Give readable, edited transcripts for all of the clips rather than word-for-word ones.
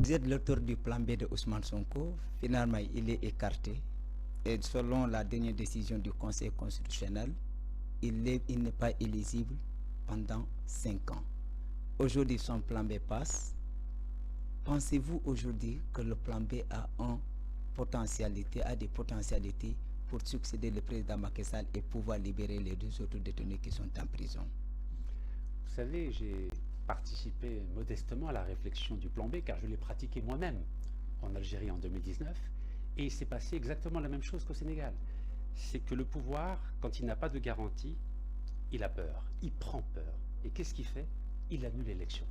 Vous êtes l'auteur du plan B de Ousmane Sonko. Finalement, il est écarté. Et selon la dernière décision du Conseil constitutionnel, il n'est pas éligible pendant 5 ans. Aujourd'hui, son plan B passe. Pensez-vous aujourd'hui que le plan B a des potentialités pour succéder le président Macky Sall et pouvoir libérer les 2 autres détenus qui sont en prison? Vous savez, j'ai participé modestement à la réflexion du plan B car je l'ai pratiqué moi-même en Algérie en 2019 et il s'est passé exactement la même chose qu'au Sénégal. C'est que le pouvoir, quand il n'a pas de garantie, il a peur, il prend peur. Et qu'est-ce qu'il fait? Il annule l'élection.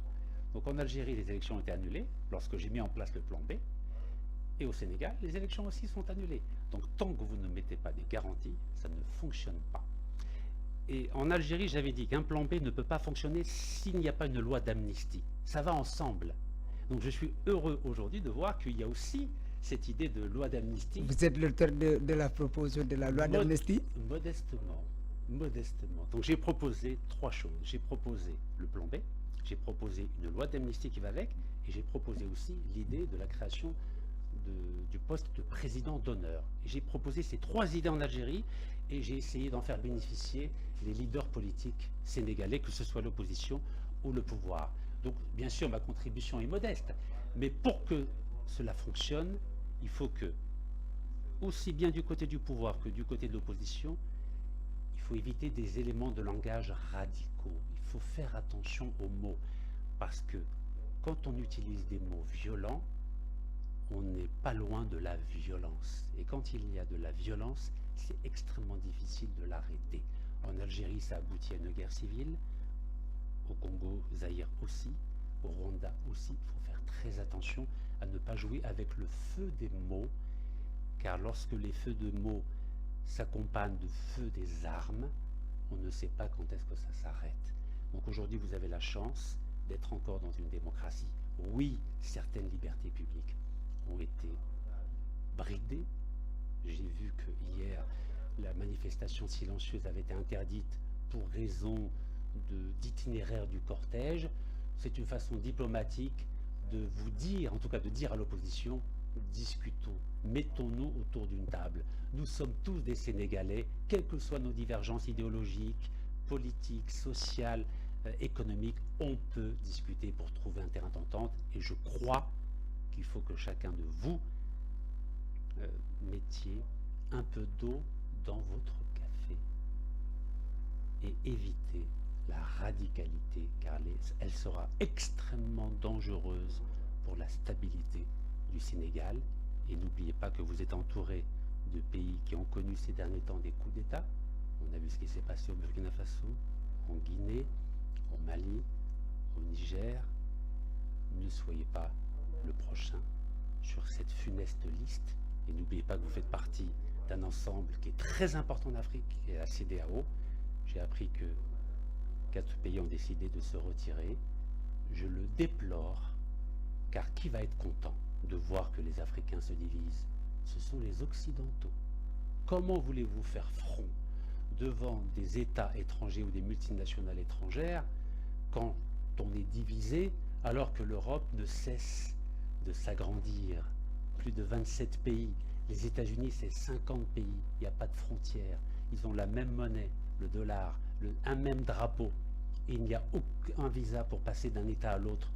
Donc en Algérie, les élections ont été annulées lorsque j'ai mis en place le plan B. Et au Sénégal, les élections aussi sont annulées. Donc tant que vous ne mettez pas des garanties, ça ne fonctionne pas. Et en Algérie, j'avais dit qu'un plan B ne peut pas fonctionner s'il n'y a pas une loi d'amnistie. Ça va ensemble. Donc je suis heureux aujourd'hui de voir qu'il y a aussi cette idée de loi d'amnistie. Vous êtes l'auteur de la proposition de la loi d'amnistie? Modestement. Donc j'ai proposé 3 choses. J'ai proposé le plan B, j'ai proposé une loi d'amnistie qui va avec, et j'ai proposé aussi l'idée de la création du poste de président d'honneur. J'ai proposé ces 3 idées en Algérie et j'ai essayé d'en faire bénéficier les leaders politiques sénégalais, que ce soit l'opposition ou le pouvoir. Donc bien sûr ma contribution est modeste, mais pour que cela fonctionne, il faut que, aussi bien du côté du pouvoir que du côté de l'opposition, il faut éviter des éléments de langage radicaux. Il faut faire attention aux mots, parce que quand on utilise des mots violents, on n'est pas loin de la violence. Et quand il y a de la violence, c'est extrêmement difficile de l'arrêter. En Algérie, ça aboutit à une guerre civile. Au Congo, Zaïre aussi. Au Rwanda aussi. Il faut faire très attention à ne pas jouer avec le feu des mots, car lorsque les feux de mots s'accompagnent de feu des armes, on ne sait pas quand est-ce que ça s'arrête. Donc aujourd'hui, vous avez la chance d'être encore dans une démocratie. Oui, certaines libertés publiques ont été bridées. J'ai vu que hier, la manifestation silencieuse avait été interdite pour raison d'itinéraire du cortège. C'est une façon diplomatique de vous dire, en tout cas de dire à l'opposition, discutons, mettons-nous autour d'une table. Nous sommes tous des Sénégalais, quelles que soient nos divergences idéologiques, politiques, sociales, économiques, on peut discuter pour trouver un terrain d'entente. Et je crois qu'il faut que chacun de vous mettiez un peu d'eau dans votre café et évitez la radicalité, car elle sera extrêmement dangereuse pour la stabilité du Sénégal. Et n'oubliez pas que vous êtes entouré de pays qui ont connu ces derniers temps des coups d'État. On a vu ce qui s'est passé au Burkina Faso, en Guinée, au Mali, au Niger. Ne soyez pas le prochain sur cette funeste liste. Et n'oubliez pas que vous faites partie d'un ensemble qui est très important en Afrique, qui est la CEDEAO. J'ai appris que 4 pays ont décidé de se retirer. Je le déplore, car qui va être content de voir que les Africains se divisent? Ce sont les Occidentaux. Comment voulez-vous faire front devant des États étrangers ou des multinationales étrangères quand on est divisé, alors que l'Europe ne cesse de s'agrandir? Plus de 27 pays. Les États-Unis, c'est 50 pays. Il n'y a pas de frontières. Ils ont la même monnaie, le dollar, un même drapeau. Et il n'y a aucun visa pour passer d'un État à l'autre.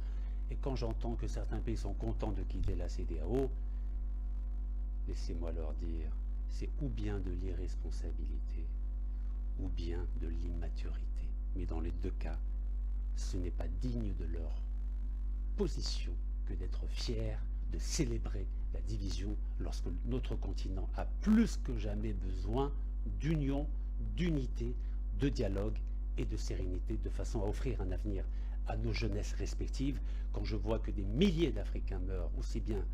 Et quand j'entends que certains pays sont contents de quitter la CEDEAO, laissez-moi leur dire, c'est ou bien de l'irresponsabilité, ou bien de l'immaturité. Mais dans les 2 cas, ce n'est pas digne de leur position que d'être fiers de célébrer la division lorsque notre continent a plus que jamais besoin d'union, d'unité, de dialogue et de sérénité, de façon à offrir un avenir à nos jeunesses respectives. Quand je vois que des milliers d'Africains meurent, aussi bien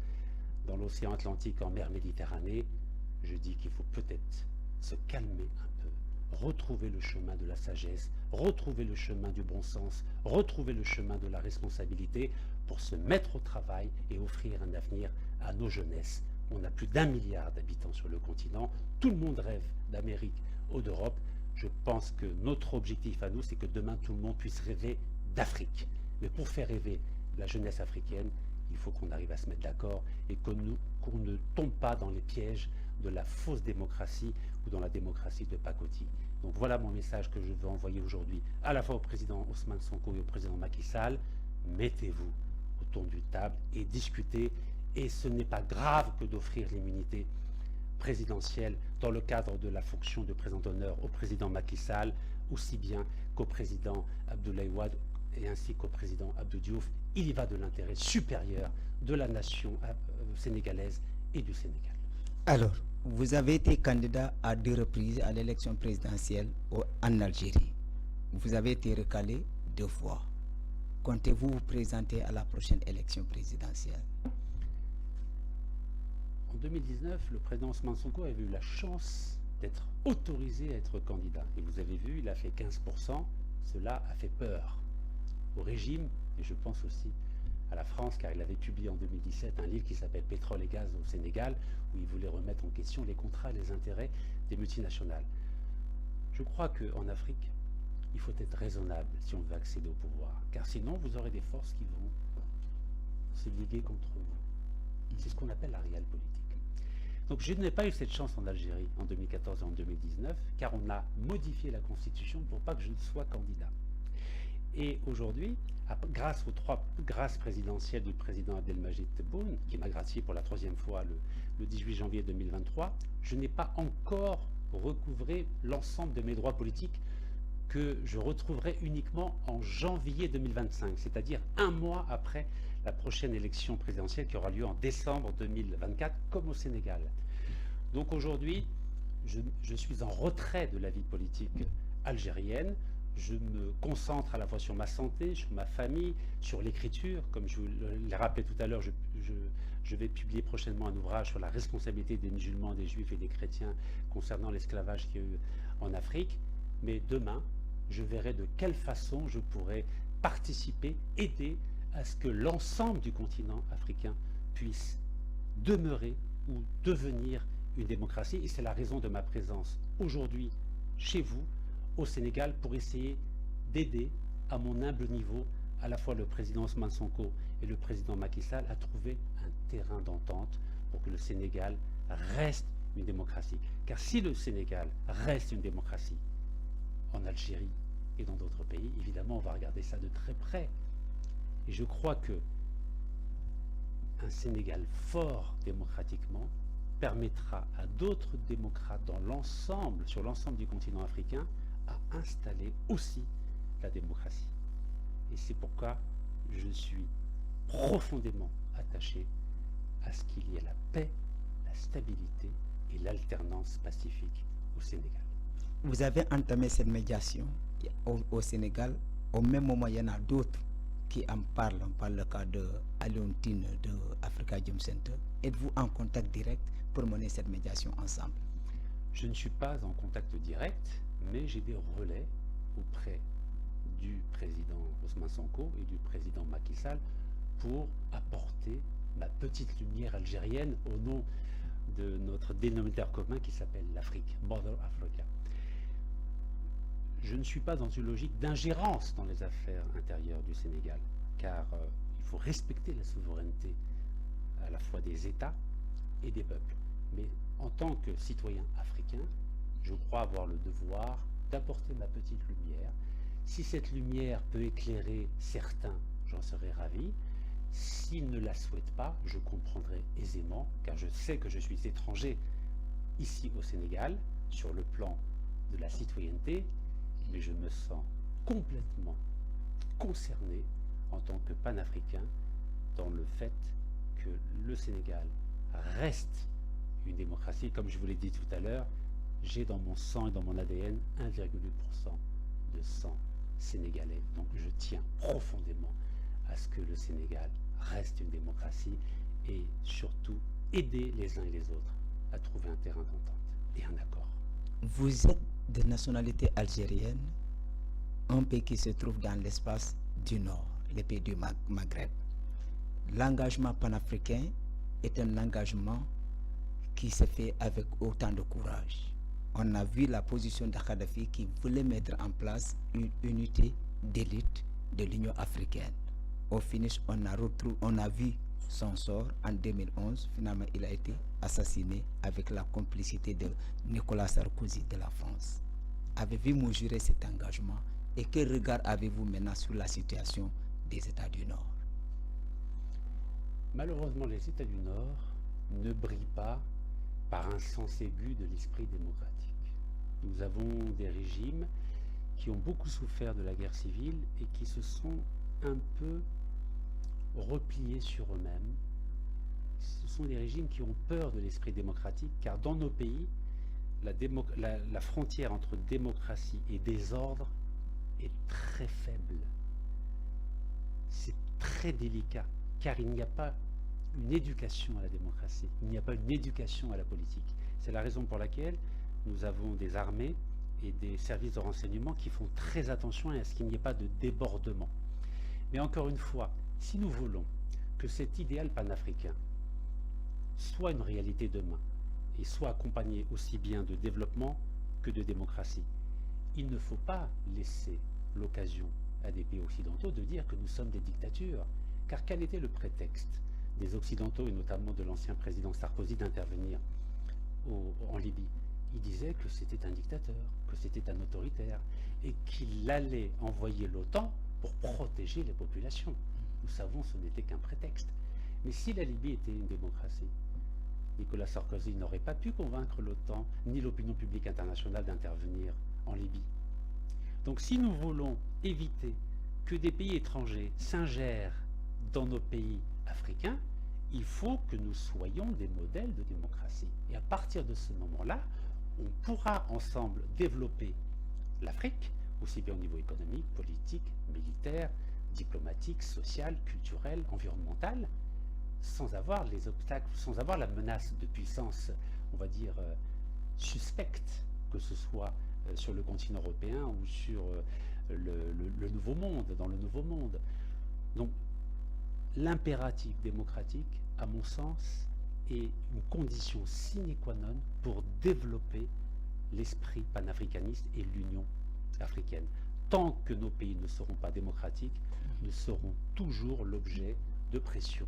dans l'océan Atlantique qu'en mer Méditerranée, je dis qu'il faut peut-être se calmer un peu, retrouver le chemin de la sagesse, retrouver le chemin du bon sens, retrouver le chemin de la responsabilité pour se mettre au travail et offrir un avenir à nos jeunesses. On a plus d'1 milliard d'habitants sur le continent, tout le monde rêve d'Amérique ou d'Europe. Je pense que notre objectif à nous, c'est que demain tout le monde puisse rêver d'Afrique. Mais pour faire rêver la jeunesse africaine, il faut qu'on arrive à se mettre d'accord et qu'on ne tombe pas dans les pièges de la fausse démocratie ou dans la démocratie de pacotille. Donc voilà mon message que je veux envoyer aujourd'hui à la fois au président Ousmane Sonko et au président Macky Sall. Mettez-vous autour d'une table et discutez. Et ce n'est pas grave que d'offrir l'immunité présidentielle dans le cadre de la fonction de président d'honneur au président Macky Sall, aussi bien qu'au président Abdoulaye Wade et ainsi qu'au président Abdou Diouf. Il y va de l'intérêt supérieur de la nation sénégalaise et du Sénégal. Alors, vous avez été candidat à 2 reprises à l'élection présidentielle en Algérie. Vous avez été recalé 2 fois. Comptez-vous vous présenter à la prochaine élection présidentielle? En 2019, le président Ousmane Sonko avait eu la chance d'être autorisé à être candidat. Et vous avez vu, il a fait 15%. Cela a fait peur au régime, et je pense aussi à la France, car il avait publié en 2017 un livre qui s'appelle « Pétrole et gaz au Sénégal », où il voulait remettre en question les contrats et les intérêts des multinationales. Je crois qu'en Afrique, il faut être raisonnable si on veut accéder au pouvoir, car sinon vous aurez des forces qui vont se liguer contre vous. C'est ce qu'on appelle la réelle politique. Donc je n'ai pas eu cette chance en Algérie en 2014 et en 2019, car on a modifié la Constitution pour pas que je ne sois candidat. Et aujourd'hui, grâce aux 3 grâces présidentielles du président Abdelmadjid Tebboune, qui m'a gracié pour la 3e fois le 18 janvier 2023, je n'ai pas encore recouvré l'ensemble de mes droits politiques que je retrouverai uniquement en janvier 2025, c'est-à-dire 1 mois après la prochaine élection présidentielle qui aura lieu en décembre 2024, comme au Sénégal. Donc aujourd'hui, je suis en retrait de la vie politique algérienne. Je me concentre à la fois sur ma santé, sur ma famille, sur l'écriture. Comme je vous l'ai rappelé tout à l'heure, je vais publier prochainement un ouvrage sur la responsabilité des musulmans, des juifs et des chrétiens concernant l'esclavage qu'il y a eu en Afrique. Mais demain, je verrai de quelle façon je pourrai participer, aider à ce que l'ensemble du continent africain puisse demeurer ou devenir une démocratie. Et c'est la raison de ma présence aujourd'hui chez vous, au Sénégal, pour essayer d'aider à mon humble niveau à la fois le président Ousmane Sonko et le président Macky Sall à trouver un terrain d'entente pour que le Sénégal reste une démocratie. Car si le Sénégal reste une démocratie en Algérie et dans d'autres pays, évidemment on va regarder ça de très près. Et je crois que un Sénégal fort démocratiquement permettra à d'autres démocrates dans l'ensemble, sur l'ensemble du continent africain, à installer aussi la démocratie. Et c'est pourquoi je suis profondément attaché à ce qu'il y ait la paix, la stabilité et l'alternance pacifique au Sénégal. Vous avez entamé cette médiation au Sénégal. Au même moment, il y en a d'autres qui en parlent par le cas de Aliontine de Africa Jom Center. Êtes-vous en contact direct pour mener cette médiation ensemble? Je ne suis pas en contact direct, mais j'ai des relais auprès du président Ousmane Sonko et du président Macky Sall pour apporter ma petite lumière algérienne au nom de notre dénominateur commun qui s'appelle l'Afrique, Mother Africa. Je ne suis pas dans une logique d'ingérence dans les affaires intérieures du Sénégal, car il faut respecter la souveraineté à la fois des États et des peuples. Mais en tant que citoyen africain, je crois avoir le devoir d'apporter ma petite lumière. Si cette lumière peut éclairer certains, j'en serai ravi. S'ils ne la souhaitent pas, je comprendrai aisément, car je sais que je suis étranger ici au Sénégal, sur le plan de la citoyenneté, mais je me sens complètement concerné en tant que panafricain dans le fait que le Sénégal reste une démocratie. Comme je vous l'ai dit tout à l'heure, j'ai dans mon sang et dans mon ADN 1,8% de sang sénégalais. Donc je tiens profondément à ce que le Sénégal reste une démocratie et surtout aider les uns et les autres à trouver un terrain d'entente et un accord. Vous êtes de nationalité algérienne, un pays qui se trouve dans l'espace du Nord, les pays du Maghreb. L'engagement panafricain est un engagement qui se fait avec autant de courage. On a vu la position de Kadhafi qui voulait mettre en place une unité d'élite de l'Union africaine. Au finish, on a vu son sort en 2011. Finalement, il a été assassiné avec la complicité de Nicolas Sarkozy de la France. Avez-vous mesuré cet engagement et quel regard avez-vous maintenant sur la situation des États du Nord? Malheureusement, les États du Nord ne brillent pas par un sens aigu de l'esprit démocratique. Nous avons des régimes qui ont beaucoup souffert de la guerre civile et qui se sont un peu repliés sur eux-mêmes. Ce sont des régimes qui ont peur de l'esprit démocratique, car dans nos pays, la frontière entre démocratie et désordre est très faible. C'est très délicat, car il n'y a pas une éducation à la démocratie, il n'y a pas une éducation à la politique. C'est la raison pour laquelle nous avons des armées et des services de renseignement qui font très attention à ce qu'il n'y ait pas de débordement. Mais encore une fois, si nous voulons que cet idéal panafricain soit une réalité demain et soit accompagné aussi bien de développement que de démocratie, il ne faut pas laisser l'occasion à des pays occidentaux de dire que nous sommes des dictatures. Car quel était le prétexte des Occidentaux, et notamment de l'ancien président Sarkozy, d'intervenir en Libye? Il disait que c'était un dictateur, que c'était un autoritaire, et qu'il allait envoyer l'OTAN pour protéger les populations. Nous savons que ce n'était qu'un prétexte. Mais si la Libye était une démocratie, Nicolas Sarkozy n'aurait pas pu convaincre l'OTAN ni l'opinion publique internationale d'intervenir en Libye. Donc si nous voulons éviter que des pays étrangers s'ingèrent dans nos pays africains, il faut que nous soyons des modèles de démocratie. Et à partir de ce moment-là, on pourra ensemble développer l'Afrique, aussi bien au niveau économique, politique, militaire, diplomatique, social, culturel, environnemental, sans avoir les obstacles, sans avoir la menace de puissance, on va dire, suspecte, que ce soit sur le continent européen ou sur le Nouveau Monde, dans le Nouveau Monde. Donc, l'impératif démocratique, à mon sens, est une condition sine qua non pour développer l'esprit panafricaniste et l'Union africaine. Tant que nos pays ne seront pas démocratiques, nous serons toujours l'objet de pression,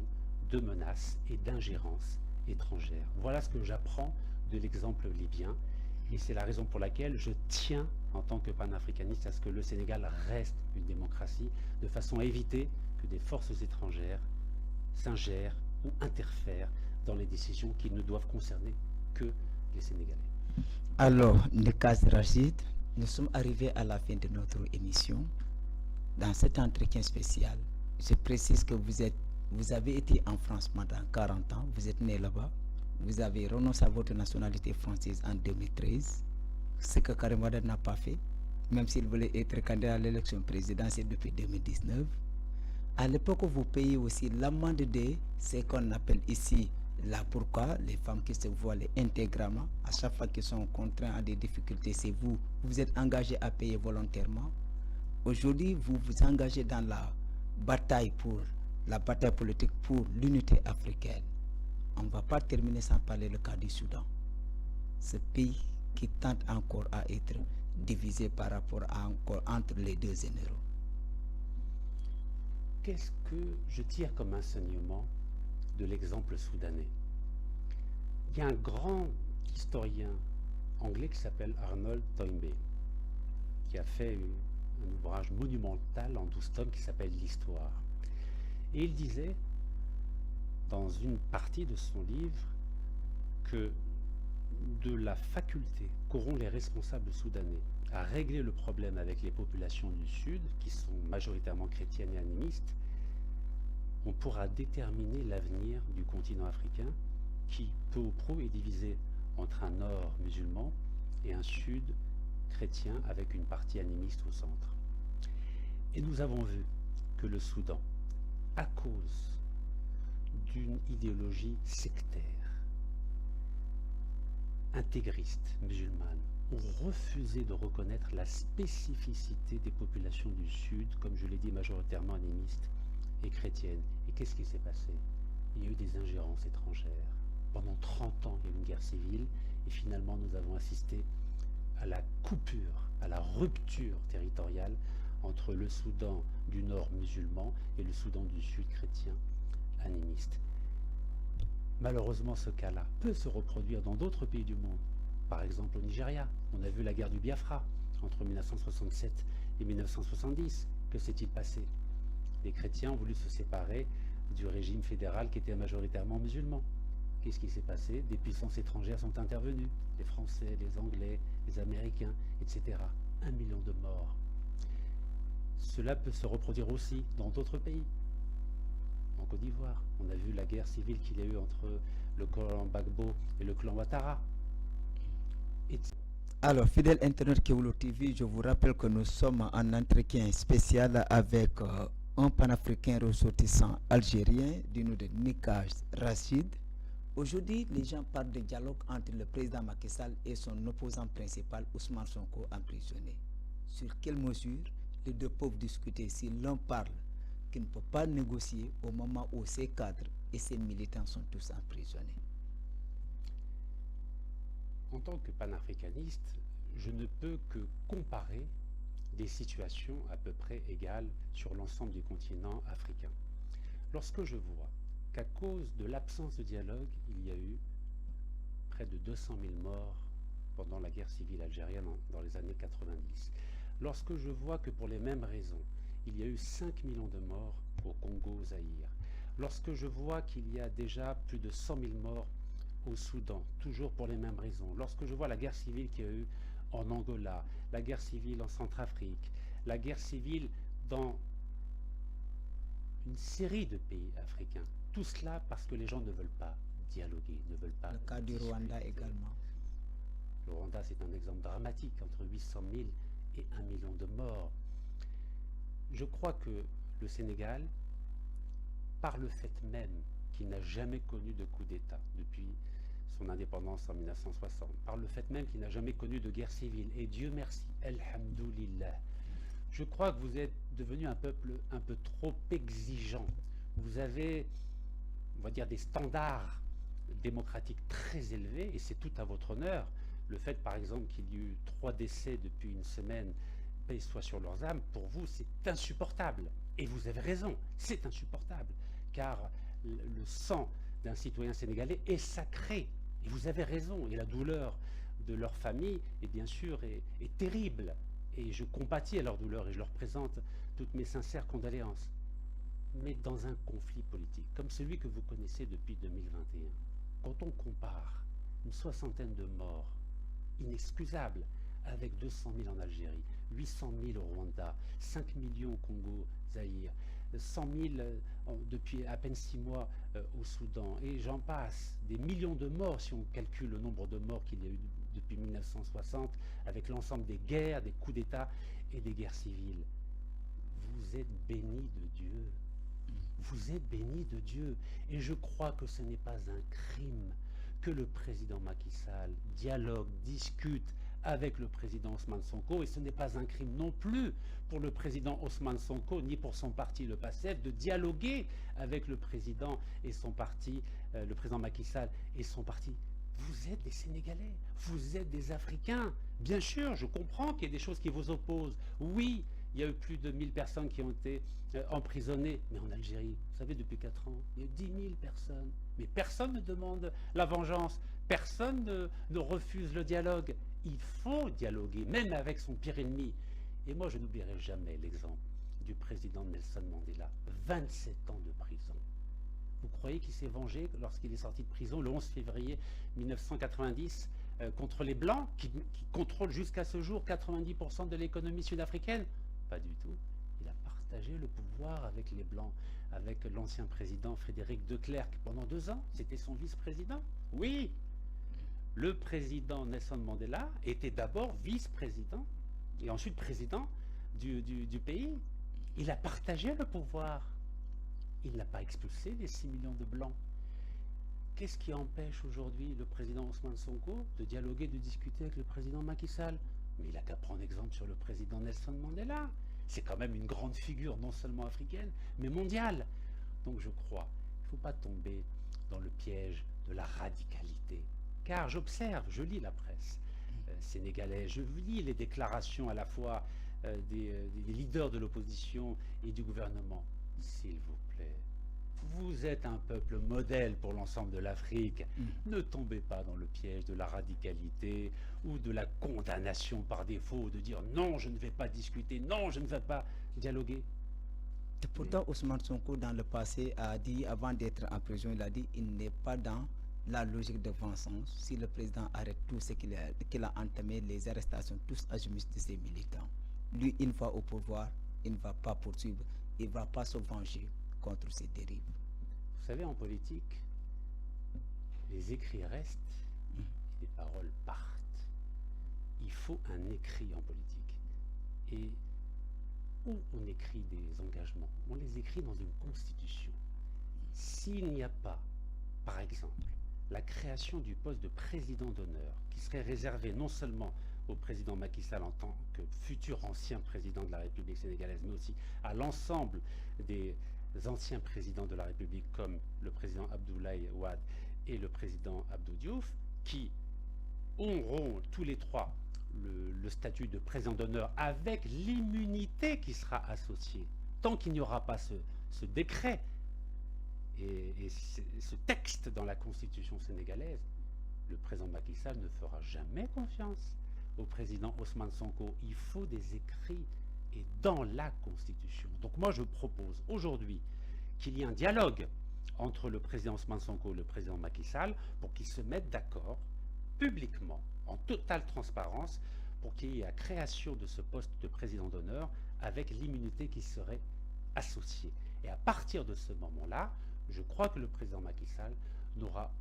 de menaces et d'ingérences étrangères. Voilà ce que j'apprends de l'exemple libyen. Et c'est la raison pour laquelle je tiens, en tant que panafricaniste, à ce que le Sénégal reste une démocratie, de façon à éviter que des forces étrangères s'ingèrent ou interfèrent dans les décisions qui ne doivent concerner que les Sénégalais. Alors, Nekaz Rachid, nous sommes arrivés à la fin de notre émission. Dans cet entretien spécial, je précise que vous avez été en France pendant 40 ans, vous êtes né là-bas, vous avez renoncé à votre nationalité française en 2013, ce que Karim Wade n'a pas fait, même s'il voulait être candidat à l'élection présidentielle depuis 2019. À l'époque, vous payez aussi l'amende de ce qu'on appelle ici la burqa, les femmes qui se voilent intégralement. À chaque fois qu'elles sont contraintes à des difficultés, c'est vous. Vous êtes engagé à payer volontairement. Aujourd'hui, vous vous engagez dans la bataille politique pour l'unité africaine. On ne va pas terminer sans parler le cas du Soudan. Ce pays qui tente encore à être divisé par rapport à encore entre les deux généraux. Qu'est-ce que je tire comme enseignement de l'exemple soudanais? Il y a un grand historien anglais qui s'appelle Arnold Toynbee, qui a fait un ouvrage monumental en 12 tomes qui s'appelle l'Histoire. Et il disait, dans une partie de son livre, que de la faculté qu'auront les responsables soudanais à régler le problème avec les populations du Sud, qui sont majoritairement chrétiennes et animistes, on pourra déterminer l'avenir du continent africain qui, peu ou prou, est divisé entre un nord musulman et un sud chrétien avec une partie animiste au centre. Et nous avons vu que le Soudan, à cause d'une idéologie sectaire, intégriste, musulmane, ont refusé de reconnaître la spécificité des populations du Sud, comme je l'ai dit, majoritairement animistes et chrétiennes. Et qu'est-ce qui s'est passé? Il y a eu des ingérences étrangères. Pendant 30 ans, il y a eu une guerre civile, et finalement, nous avons assisté à la coupure, à la rupture territoriale entre le Soudan du Nord musulman et le Soudan du Sud chrétien, animiste. Malheureusement, ce cas-là peut se reproduire dans d'autres pays du monde. Par exemple au Nigeria, on a vu la guerre du Biafra entre 1967 et 1970. Que s'est-il passé? Les chrétiens ont voulu se séparer du régime fédéral qui était majoritairement musulman. Qu'est-ce qui s'est passé? Des puissances étrangères sont intervenues, les Français, les Anglais, les Américains, etc. 1 million de morts. Cela peut se reproduire aussi dans d'autres pays. En Côte d'Ivoire, on a vu la guerre civile qu'il y a eu entre le clan Gbagbo et le clan Ouattara. Alors, fidèle internet Kewoulo TV, je vous rappelle que nous sommes en entretien spécial avec un panafricain ressortissant algérien du nom de Nika Rachid. Aujourd'hui, les gens parlent de dialogue entre le président Macky Sall et son opposant principal, Ousmane Sonko, emprisonné. Sur quelle mesure les deux peuvent discuter si l'un parle qu'il ne peut pas négocier au moment où ses cadres et ses militants sont tous emprisonnés? En tant que panafricaniste, je ne peux que comparer des situations à peu près égales sur l'ensemble du continent africain. Lorsque je vois qu'à cause de l'absence de dialogue, il y a eu près de 200 000 morts pendant la guerre civile algérienne dans les années 90, lorsque je vois que pour les mêmes raisons, il y a eu 5 millions de morts au Congo-Zaïre, lorsque je vois qu'il y a déjà plus de 100 000 morts au Soudan, toujours pour les mêmes raisons, lorsque je vois la guerre civile qu'il y a eu en Angola, la guerre civile en Centrafrique, la guerre civile dans une série de pays africains, tout cela parce que les gens ne veulent pas dialoguer, ne veulent pas... Le cas du Rwanda également. Le Rwanda, c'est un exemple dramatique, entre 800 000 et 1 million de morts. Je crois que le Sénégal, par le fait même qu'il n'a jamais connu de coup d'État depuis son indépendance en 1960, par le fait même qu'il n'a jamais connu de guerre civile, et Dieu merci, alhamdoulilah, je crois que vous êtes devenu un peuple un peu trop exigeant. Vous avez, on va dire, des standards démocratiques très élevés, et c'est tout à votre honneur. Le fait, par exemple, qu'il y ait eu 3 décès depuis une semaine, paix soit sur leurs âmes, pour vous, c'est insupportable. Et vous avez raison, c'est insupportable, car le sang d'un citoyen sénégalais est sacré. Et vous avez raison, et la douleur de leur famille, et bien sûr, est terrible. Et je compatis à leur douleur, et je leur présente toutes mes sincères condoléances. Mais dans un conflit politique, comme celui que vous connaissez depuis 2021, quand on compare une 60aine de morts inexcusables, avec 200 000 en Algérie, 800 000 au Rwanda, 5 millions au Congo, Zaïre, 100 000 depuis à peine 6 mois au Soudan, et j'en passe, des millions de morts si on calcule le nombre de morts qu'il y a eu depuis 1960, avec l'ensemble des guerres, des coups d'État et des guerres civiles. Vous êtes bénis de Dieu. Vous êtes bénis de Dieu. Et je crois que ce n'est pas un crime que le président Macky Sall dialogue, discute avec le président Ousmane Sonko, et ce n'est pas un crime non plus pour le président Ousmane Sonko, ni pour son parti, le PASTEF, de dialoguer avec le président et son parti, le président Macky Sall et son parti. Vous êtes des Sénégalais, vous êtes des Africains. Bien sûr, je comprends qu'il y ait des choses qui vous opposent. Oui, il y a eu plus de 1000 personnes qui ont été emprisonnées. Mais en Algérie, vous savez, depuis 4 ans, il y a eu 10 000 personnes. Mais personne ne demande la vengeance. Personne ne refuse le dialogue. Il faut dialoguer, même avec son pire ennemi. Et moi, je n'oublierai jamais l'exemple du président Nelson Mandela. 27 ans de prison. Vous croyez qu'il s'est vengé lorsqu'il est sorti de prison le 11 février 1990 contre les Blancs qui contrôlent jusqu'à ce jour 90% de l'économie sud-africaine? Pas du tout. Il a partagé le pouvoir avec les Blancs, avec l'ancien président Frédéric de Klerk pendant 2 ans. C'était son vice-président. Oui, le président Nelson Mandela était d'abord vice-président et ensuite président du pays. Il a partagé le pouvoir. Il n'a pas expulsé les 6 millions de Blancs. Qu'est-ce qui empêche aujourd'hui le président Ousmane Sonko de dialoguer, de discuter avec le président Macky Sall? Mais il n'a qu'à prendre exemple sur le président Nelson Mandela. C'est quand même une grande figure, non seulement africaine, mais mondiale. Donc je crois qu'il ne faut pas tomber dans le piège de la radicalité. Car j'observe, je lis la presse sénégalaise, je lis les déclarations à la fois des leaders de l'opposition et du gouvernement. S'il vous plaît, Vous êtes un peuple modèle pour l'ensemble de l'Afrique. Ne tombez pas dans le piège de la radicalité ou de la condamnation par défaut, de dire non, je ne vais pas discuter, non, je ne vais pas dialoguer. Pourtant, Ousmane Sonko, dans le passé, a dit, avant d'être en prison, il a dit il n'est pas dans la logique de vengeance. Si le président arrête tout ce qu'il a entamé, les arrestations, tous azimuts de ses militants. Lui, une fois au pouvoir, il ne va pas poursuivre, il ne va pas se venger contre ces dérives. Vous savez, en politique, les écrits restent et les paroles partent. Il faut un écrit en politique. Et où on écrit des engagements, on les écrit dans une constitution. S'il n'y a pas, par exemple, la création du poste de président d'honneur, qui serait réservé non seulement au président Macky Sall en tant que futur ancien président de la République sénégalaise, mais aussi à l'ensemble des anciens présidents de la République, comme le président Abdoulaye Wade et le président Abdou Diouf, qui auront tous les trois le statut de président d'honneur avec l'immunité qui sera associée. Tant qu'il n'y aura pas ce décret et ce texte dans la constitution sénégalaise, le président Macky Sall ne fera jamais confiance au président Ousmane Sonko. Il faut des écrits et dans la constitution. Donc moi je propose aujourd'hui qu'il y ait un dialogue entre le président Ousmane Sonko et le président Macky Sall pour qu'ils se mettent d'accord publiquement, en totale transparence, pour qu'il y ait la création de ce poste de président d'honneur avec l'immunité qui serait associée. Et à partir de ce moment-là, je crois que le président Macky Sall n'aura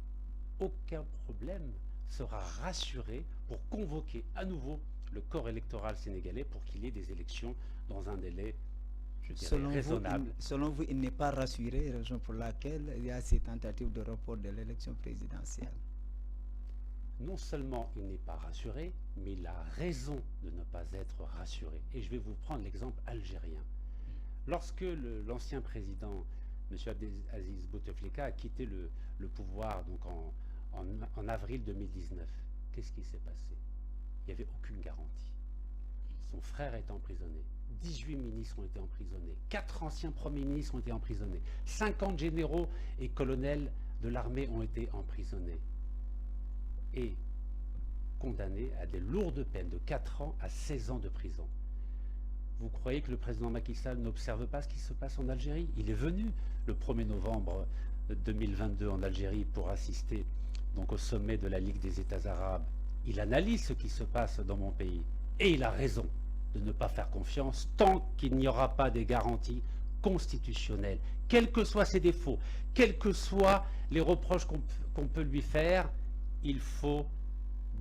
aucun problème, sera rassuré pour convoquer à nouveau le corps électoral sénégalais pour qu'il y ait des élections dans un délai, je dirais, raisonnable. Selon vous, il n'est pas rassuré, raison pour laquelle il y a ces tentatives de report de l'élection présidentielle. Non seulement il n'est pas rassuré, mais il a raison de ne pas être rassuré. Et je vais vous prendre l'exemple algérien. Lorsque l'ancien président, M. Abdelaziz Bouteflika, a quitté le pouvoir donc en avril 2019, qu'est-ce qui s'est passé? Il n'y avait aucune garantie. Son frère est emprisonné. 18 ministres ont été emprisonnés. 4 anciens premiers ministres ont été emprisonnés. 50 généraux et colonels de l'armée ont été emprisonnés et condamnés à des lourdes peines de 4 ans à 16 ans de prison. Vous croyez que le président Macky Sall n'observe pas ce qui se passe en Algérie? Il est venu le 1er novembre 2022 en Algérie pour assister donc au sommet de la Ligue des États arabes. Il analyse ce qui se passe dans mon pays et il a raison de ne pas faire confiance tant qu'il n'y aura pas des garanties constitutionnelles, quels que soient ses défauts, quels que soient les reproches qu'on peut lui faire. Il faut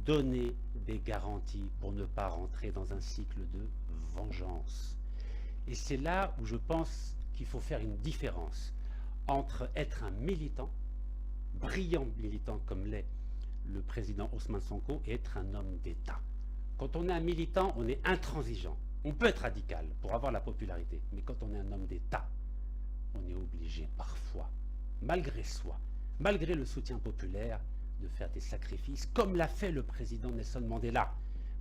donner des garanties pour ne pas rentrer dans un cycle de vengeance. Et c'est là où je pense qu'il faut faire une différence entre être un militant, brillant militant comme l'est le président Ousmane Sonko, et être un homme d'État. Quand on est un militant, on est intransigeant. On peut être radical pour avoir la popularité, mais quand on est un homme d'État, on est obligé parfois, malgré soi, malgré le soutien populaire, de faire des sacrifices, comme l'a fait le président Nelson Mandela.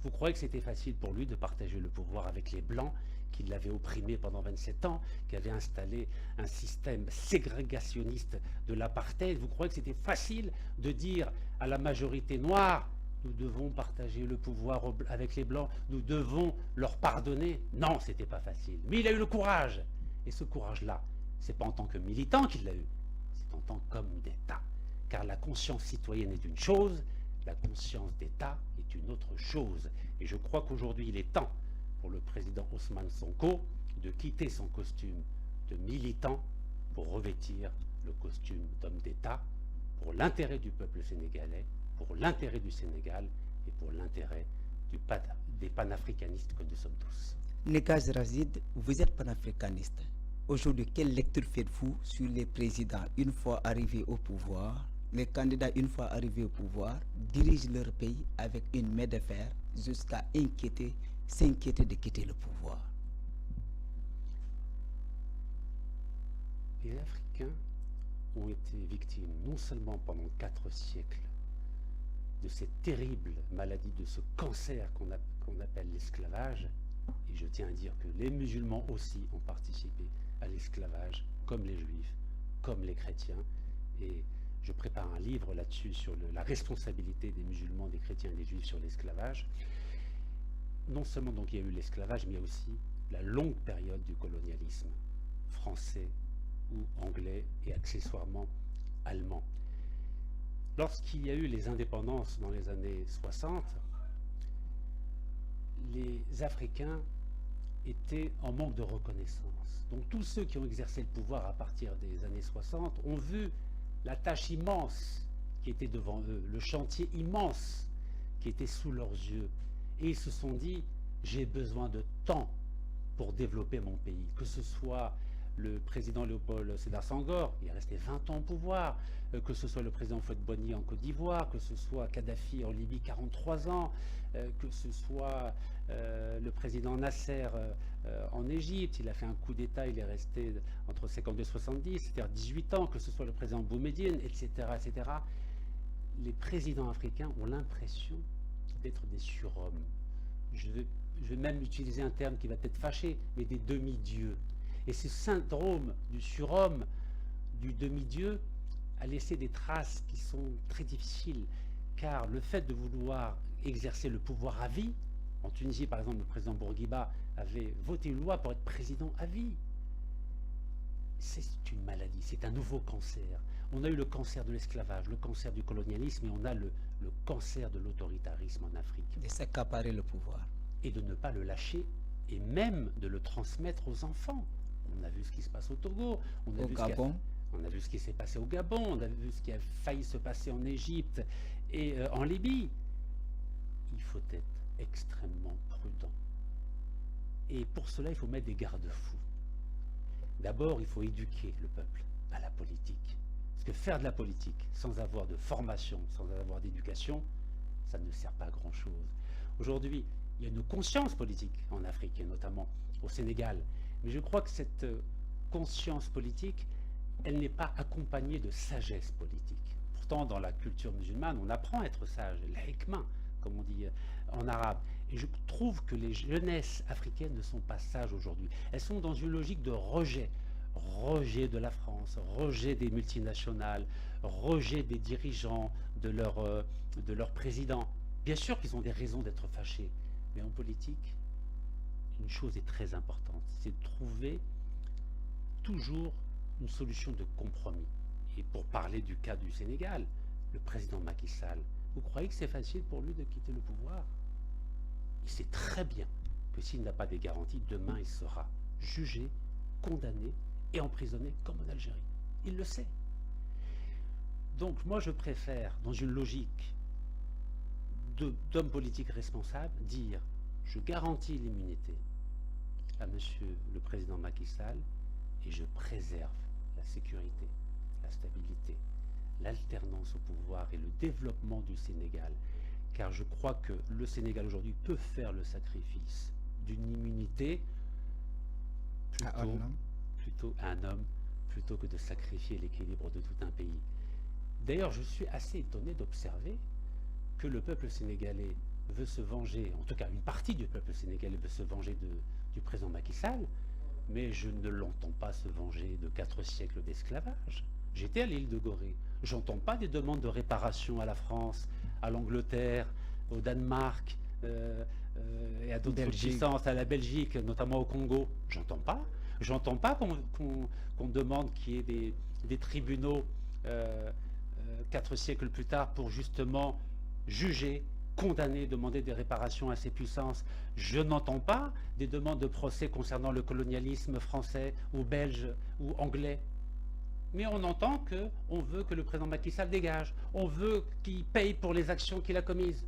Vous croyez que c'était facile pour lui de partager le pouvoir avec les Blancs, qui l'avaient opprimé pendant 27 ans, qui avaient installé un système ségrégationniste de l'apartheid? Vous croyez que c'était facile de dire à la majorité noire, nous devons partager le pouvoir avec les Blancs, nous devons leur pardonner? Non, c'était pas facile. Mais il a eu le courage. Et ce courage-là, c'est pas en tant que militant qu'il l'a eu, c'est en tant qu'homme d'État. Car la conscience citoyenne est une chose, la conscience d'État est une autre chose. Et je crois qu'aujourd'hui, il est temps pour le président Ousmane Sonko de quitter son costume de militant pour revêtir le costume d'homme d'État pour l'intérêt du peuple sénégalais, pour l'intérêt du Sénégal et pour l'intérêt des panafricanistes que nous sommes tous. Nekaz Razid, vous êtes panafricaniste. Aujourd'hui, quelle lecture faites-vous sur les présidents une fois arrivés au pouvoir? Les candidats, une fois arrivés au pouvoir, dirigent leur pays avec une main de fer jusqu'à s'inquiéter de quitter le pouvoir. Les Africains ont été victimes, non seulement pendant 4 siècles, de cette terrible maladie, de ce cancer qu'on appelle l'esclavage, et je tiens à dire que les musulmans aussi ont participé à l'esclavage, comme les juifs, comme les chrétiens. Et je prépare un livre là-dessus sur la responsabilité des musulmans, des chrétiens et des juifs sur l'esclavage. Non seulement donc il y a eu l'esclavage, mais il y a aussi la longue période du colonialisme français ou anglais et accessoirement allemand. Lorsqu'il y a eu les indépendances dans les années 60, les Africains étaient en manque de reconnaissance. Donc tous ceux qui ont exercé le pouvoir à partir des années 60 ont vu la tâche immense qui était devant eux, le chantier immense qui était sous leurs yeux. Et ils se sont dit, j'ai besoin de temps pour développer mon pays. Que ce soit le président Léopold Sédar Senghor, il est resté 20 ans au pouvoir, que ce soit le président Houphouët-Boigny en Côte d'Ivoire, que ce soit Kadhafi en Libye, 43 ans, que ce soit le président Nasser en Égypte, il a fait un coup d'État, il est resté entre 52 et 70, c'est-à-dire 18 ans, que ce soit le président Boumediene, etc., etc. Les présidents africains ont l'impression d'être des surhommes. Je vais même utiliser un terme qui va peut-être fâcher, mais des demi-dieux. Et ce syndrome du surhomme, du demi-dieu, a laissé des traces qui sont très difficiles, car le fait de vouloir exercer le pouvoir à vie, en Tunisie par exemple, le président Bourguiba avait voté une loi pour être président à vie. C'est une maladie, c'est un nouveau cancer. On a eu le cancer de l'esclavage, le cancer du colonialisme, et on a le cancer de l'autoritarisme en Afrique. De s'accaparer le pouvoir. Et de ne pas le lâcher, et même de le transmettre aux enfants. On a vu ce qui se passe au Togo, on a vu ce qui s'est passé au Gabon, on a vu ce qui a failli se passer en Égypte et en Libye. Il faut être extrêmement prudent. Et pour cela, il faut mettre des garde-fous. D'abord, il faut éduquer le peuple à la politique. Parce que faire de la politique sans avoir de formation, sans avoir d'éducation, ça ne sert pas à grand-chose. Aujourd'hui, il y a une conscience politique en Afrique, et notamment au Sénégal. Mais je crois que cette conscience politique, elle n'est pas accompagnée de sagesse politique. Pourtant, dans la culture musulmane, on apprend à être sage, l'hikma, comme on dit en arabe. Et je trouve que les jeunesses africaines ne sont pas sages aujourd'hui. Elles sont dans une logique de rejet. Rejet de la France, rejet des multinationales, rejet des dirigeants, de leurs présidents. Bien sûr qu'ils ont des raisons d'être fâchés, mais en politique, une chose est très importante, c'est de trouver toujours une solution de compromis. Et pour parler du cas du Sénégal, le président Macky Sall, vous croyez que c'est facile pour lui de quitter le pouvoir? Il sait très bien que s'il n'a pas des garanties, demain il sera jugé, condamné et emprisonné comme en Algérie. Il le sait. Donc moi je préfère, dans une logique d'homme politique responsable, dire je garantis l'immunité à monsieur le président Macky Sall et je préserve la sécurité, la stabilité, l'alternance au pouvoir et le développement du Sénégal. Car je crois que le Sénégal aujourd'hui peut faire le sacrifice d'une immunité plutôt à un homme, plutôt que de sacrifier l'équilibre de tout un pays. D'ailleurs, je suis assez étonné d'observer que le peuple sénégalais veut se venger, en tout cas une partie du peuple sénégalais veut se venger du président Macky Sall, mais je ne l'entends pas se venger de 4 siècles d'esclavage. J'étais à l'île de Gorée, j'entends pas des demandes de réparation à la France, à l'Angleterre, au Danemark et à d'autres puissances, à la Belgique, notamment au Congo. J'entends pas qu'on demande qu'il y ait des tribunaux 4 siècles plus tard pour justement juger, condamner, demander des réparations à ces puissances. Je n'entends pas des demandes de procès concernant le colonialisme français ou belge ou anglais. Mais on entend qu'on veut que le président Macky Sall dégage. On veut qu'il paye pour les actions qu'il a commises.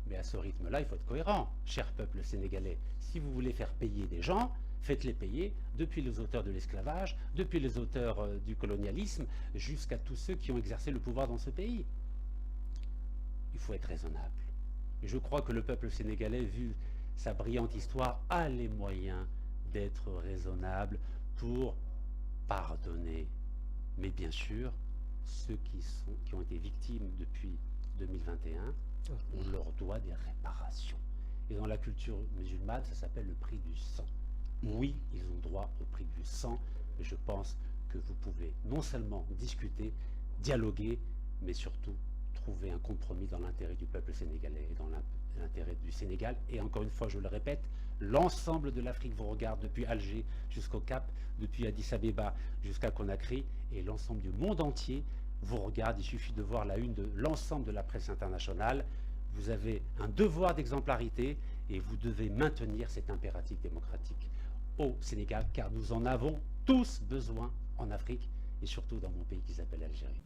Mais à ce rythme-là, il faut être cohérent, cher peuple sénégalais. Si vous voulez faire payer des gens, faites-les payer, depuis les auteurs de l'esclavage, depuis les auteurs du colonialisme, jusqu'à tous ceux qui ont exercé le pouvoir dans ce pays. Il faut être raisonnable. Et je crois que le peuple sénégalais, vu sa brillante histoire, a les moyens d'être raisonnable pour pardonner. Mais bien sûr, ceux qui ont été victimes depuis 2021, on leur doit des réparations. Et dans la culture musulmane, ça s'appelle le prix du sang. Oui, ils ont droit au prix du sang, mais je pense que vous pouvez non seulement discuter, dialoguer, mais surtout trouver un compromis dans l'intérêt du peuple sénégalais et dans l'intérêt du Sénégal. Et encore une fois, je le répète, l'ensemble de l'Afrique vous regarde depuis Alger jusqu'au Cap, depuis Addis Abeba jusqu'à Conakry, et l'ensemble du monde entier vous regarde. Il suffit de voir la une de l'ensemble de la presse internationale. Vous avez un devoir d'exemplarité et vous devez maintenir cet impératif démocratique au Sénégal, car nous en avons tous besoin en Afrique et surtout dans mon pays qui s'appelle l'Algérie.